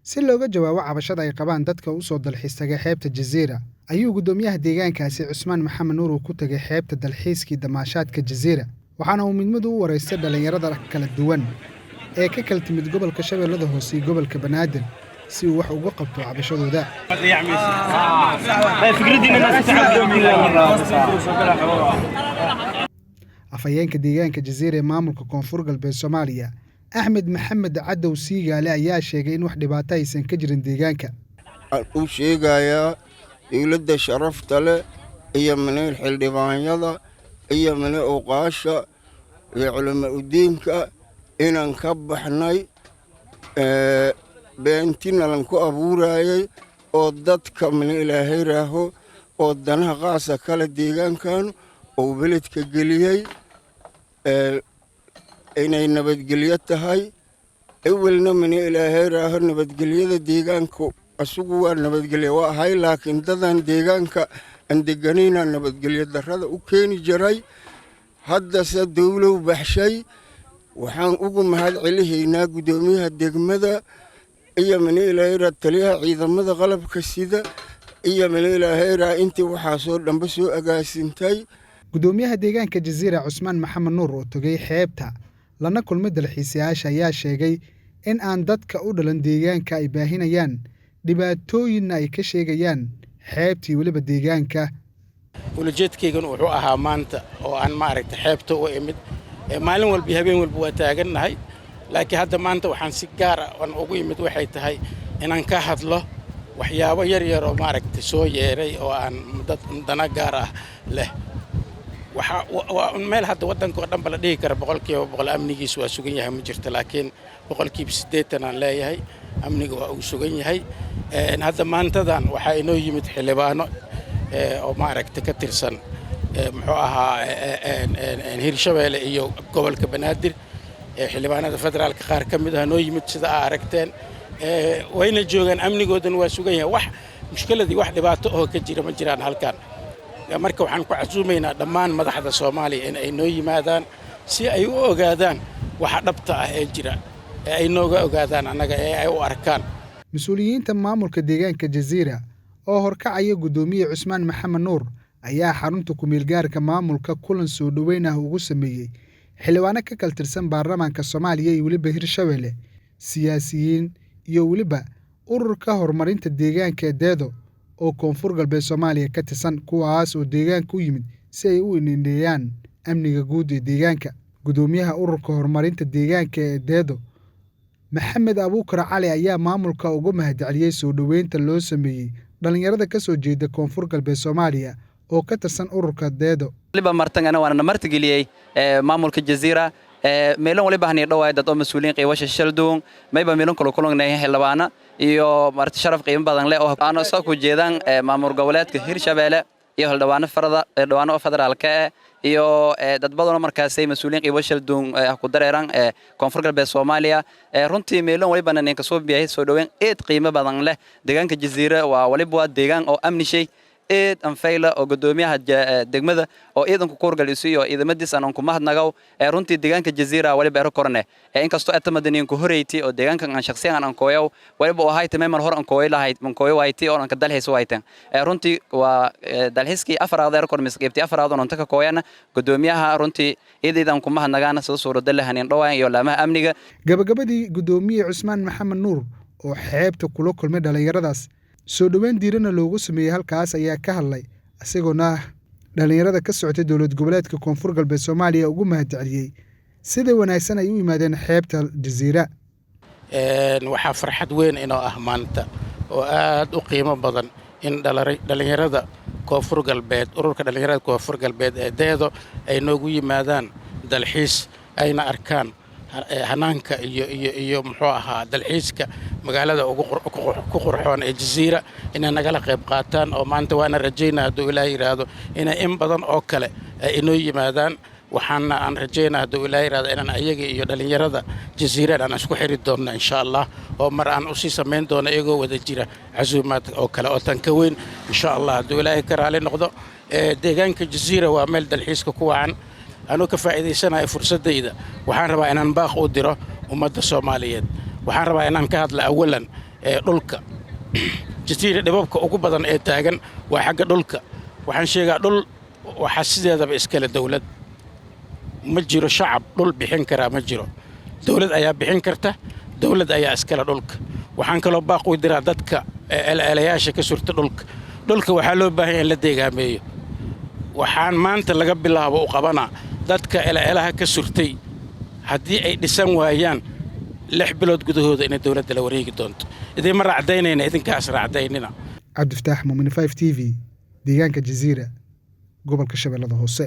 si looga jawaabo cabashada ay qabaan dadka u soo dalxiis tagay xeebta Jazeera ayuu gudoomiyaha deegaankaasi Cusmaan Maxamed Nuur ku tagay xeebta dalxiiskii damaashaadka Jazeera waxaana uu midmadu u wareystay dhalinyarada kala duwan ee ka kala timid gobolka Shabeellada Hoose iyo gobolka Banaadir si uu wax uga qabto cabashadooda. afayeenka deegaanka Jazeera ee maamulka Koonfur Galbeed Soomaaliya Axmed Maxamed Cadow Siigaale ayaa sheegay in wax dhibaato aysan ka jirin deegaanka. uu sheegayaa dawladda sharafta leh iyo maneel xildhibaanyada iyo maneel oqaasha iyo culimo udiinka inaan ka baxnay beentina lan ku abuurayay oo dadka maneel ilaahay raaho oo danaha qaasa kale deegaankan oo beledka geliyay inay nabadgelyo tahay awalna maneel ilaahay raaho nabadgelyada deegaanka asugu waa nabadgelyo waa ahay laakiin dadan deegaanka aan deganayna nabadgelyo darrada u keeni jiray haddase dawlow baxshay waxaan ugu mahad celihaynaa gudoomiyaha degmada iyo maneel ilaahay raaho taliyaha ciidamada qalabka sida iyo maneel ilaahay raaho intii waxaa soo dhanba soo agaasintay. gudoomiyaha deegaanka Jazeera Cusmaan Maxamed Nuur oo tagay xeebta lana kulmay dalxiisayaasha ayaa sheegay in aan dadka u dhalan deegaanka ay baahinayaan dhibaatooyin ay ka sheegayaan xeebtii waliba deegaanka. ulajeedkaygan wuxuu ahaa maanta oo aan maaragtay xeebta u imid maalin walba habeen walba waa taagannahay laakiin hadda maanta waxaan si gaar ah aan ugu imid waxay tahay inaan ka hadlo waxyaabo yar yar oo maaragtay soo yeeray oo aan dad dana gaar ah leh. waa meel hadda waddanka oo dhanba la dhihi kara boqolkiiba boqol amnigiisu waa sugan yahay ma jirto laakiin boqolkiiba 80 aan leeyahay amniga waa uu sugan yahay. hadda maantadan waxaa inoo yimid xildhibaano oo maaragtay ka tirsan muxuu ahaa Hirshabeelle iyo gobolka Banaadir xildhibaanada federaalka qaar ka mid ah noo yimid sida aad aragteen wayna joogaan amnigoodan waa sugan yahay wax mushkiladii wax dhibaato oo ka jira ma jiraan halkan. marka waxaan ku casuumaynaa dhammaan madaxda Soomaaliya in ay noo yimaadaan si ay u ogaadaan waxa dhabta ah ee jira ay nooga ogaadaan annaga ee ay u arkaan. mas'uuliyiinta maamulka deegaanka Jazeera oo horkacaya gudoomiye Cusmaan Maxamed Nuur ayaa xarunta ku meel gaarka maamulka kulan soo dhaweyn ah ugu sameeyay xildhibaano ka kala tirsan baarlamaanka Soomaaliya iyo waliba Hirshabeelle siyaasiyiin iyo waliba ururka horumarinta deegaanka Deedo oo Koonfur Galbeed Soomaaliya ka tirsan kuwaas oo deegaanka u yimid si ay u indheeyaan amniga guud ee deegaanka. gudoomiyaha ururka horumarinta deegaanka Deedo Maxamed Abuukar Cali ayaa maamulka ugu mahadceliyay soo dhaweynta loo sameeyay dhalinyarada ka soo jeeda Koonfur Galbeed Soomaaliya oo ka tirsan ururka Deedo. waliba martangana waana martigeliyay maamulka Jazeera meelan waliba hanay dhawaay dad oo mas'uuliyiin qiiwasha shaldoon mayba meelan kala kulannay xildhibaana iyo marti sharaf qiimo badan leh oo aan soo ku jeedaan maamul goboleedka Hirshabeelle iyo xildhibaano federaalka iyo dad badan oo markaas ay mas'uuliyiin qiiwasha shaldoon ku dareeran Koonfur Galbeed Soomaaliya runtii meelan waliba ninka soo bixiyay soo dhaweyn qiimo badan leh deegaanka Jazeera waa waliba deegaan oo amni shay anfayla oo gudoomiyaha degmada oo ciidanku koorgaliso iyo ciidamadiis aan ku mahadnaqo runtii deegaanka Jazeera waliba ay korne inkastoo ay tamadaniin ku horeeytay oo deegaankan aan shakhsiyan aan kooyo waliba oo hay tamay mar hor aan kooyo lahayd man kooyo waaytay oo aan ka dalxiis waaytan runtii waa dalxiiskii afraad ee kormis qeybtii afraad oo inta ka kooyana gudoomiyaha runtii ciidan ku mahadnaqana soo suurada lahayn dhawaan iyo laamaha amniga. gabagabadii gudoomiye Cusmaan Maxamed Nuur oo xeebta kula kulmay dhalinyaradaas soo dhaweyn diirana loogu sameeyay halkaas ayaa ka hadlay asagoona dhalinyarada ka socotay dawlad goboleedka Koonfur Galbeed Soomaaliya ugu mahadceliyay sida wanaagsan ay u yimaadeen xeebta Jazeera. waxaa farxad weyn inoo ah maanta oo aad u qiimo badan in dhalinyarada Koonfur Galbeed ururka dhalinyarada Koonfur Galbeed ee Deedo ay noogu yimaadaan dalxiis ayna arkaan hanaanka iyo muxuu ahaa dalxiiska magaalada ugu ku qurxoon ee Jazeera inay nagala qayb qaataan oo maanta waana rajaynaa hadduu Ilaahay yiraahdo inay in badan oo kale ay inoo yimaadaan waxaana aan rajaynaa hadduu ilaahay yiraahdo inaan ayaga iyo dhalinyarada jasiirada aan isku xiri doonno insha Allah oo mar aan u sii samayn doono iyagoo wada jira casuumaad oo kale oo tan ka weyn insha Allah hadduu ilaahay ka raali noqdo deegaanka jasiira waa meel dalxiiska ku wacan anuu ka faa'iideysanayo fursadayda waxaan rabaa inaan baaq u diro ummadda Soomaaliyeed waxaan rabaa inaan ka hadlo awalan dhulka jasiira dhibabka ugu badan ee taagan waa xagga dhulka waxaan sheegaa dhul waxa sideedaba iskala dawlad ma jiro shacab dhul bixin kara ma jiro dawlad ayaa bixin karta dawlad ayaa iskala dhulka waxaan kaloo baaq u diraa dadka eelayaasha ka surta dhulka waxaa loo baahan yahay in la deegaameeyo waxaan maanta laga bilaabo u qabanaa dadka eelaha ka surtay haddii ay dhisan waayaan 6 bilood gudahooda in dawladda la wareegi doonto idin ma raacdaynayna idinkaas raacdaynina Cabdi Fataax Muumin 5 TV deegaanka Jasiira gobolka Shabeellada Hoose